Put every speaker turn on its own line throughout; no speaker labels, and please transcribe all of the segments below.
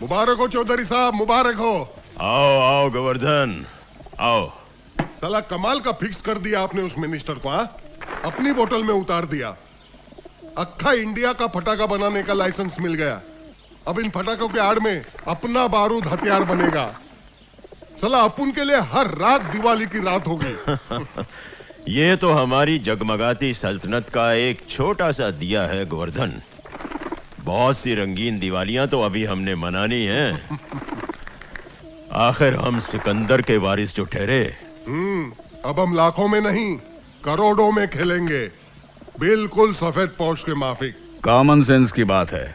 मुबारक हो चौधरी साहब, मुबारक हो।
आओ आओ गोवर्धन आओ।
साला कमाल का फिक्स कर दिया आपने उस मिनिस्टर को। हाँ, अपनी बोतल में उतार दिया। अक्खा इंडिया का फटाका बनाने का लाइसेंस मिल गया। अब इन फटाकों के आड़ में अपना बारूद हथियार बनेगा। साला अपुन के लिए हर रात दिवाली की रात होगी।
ये तो हमारी जगमगाती सल्तनत का एक छोटा सा दिया है गोवर्धन। बहुत सी रंगीन दिवालियां तो अभी हमने मनानी हैं। आखिर हम सिकंदर के वारिस जो ठहरे।
अब हम लाखों में नहीं करोड़ों में खेलेंगे, बिल्कुल सफेद पोश के माफिक।
कॉमन सेंस की बात है।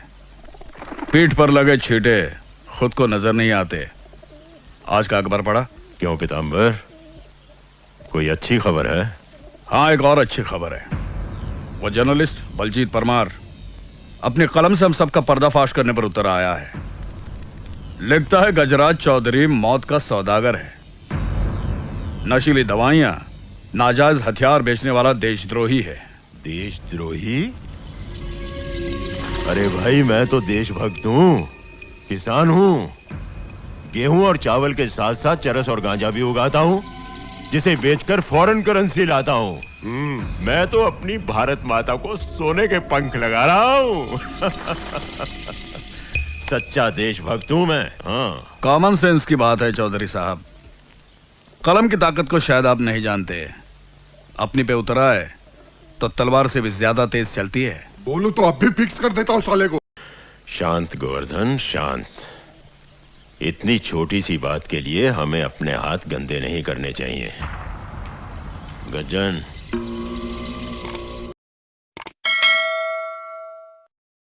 पीठ पर लगे छींटे खुद को नजर नहीं आते। आज का अखबार पढ़ा?
क्यों पीताम्बर, कोई अच्छी खबर है?
हाँ, एक और अच्छी खबर है। वो जर्नलिस्ट बलजीत परमार अपनी कलम से हम सबका पर्दाफाश करने पर उतर आया है। लिखता है गजराज चौधरी मौत का सौदागर है, नशीली दवाइयां, नाजायज हथियार बेचने वाला देशद्रोही है।
देशद्रोही? अरे भाई, मैं तो देशभक्त हूँ, किसान हूँ। गेहूं और चावल के साथ साथ चरस और गांजा भी उगाता हूँ, जिसे बेचकर फॉरेन करेंसी लाता हूँ। मैं तो अपनी भारत माता को सोने के पंख लगा रहा हूँ। सच्चा देशभक्त हूँ मैं। हाँ,
कॉमन सेंस की बात है चौधरी साहब। कलम की ताकत को शायद आप नहीं जानते। अपनी पे उतर आए तो तलवार से भी ज्यादा तेज चलती है।
बोलू तो अब भी फिक्स कर देता हूँ साले को।
शांत गोवर्धन, शांत। इतनी छोटी सी बात के लिए हमें अपने हाथ गंदे नहीं करने चाहिए। गजन,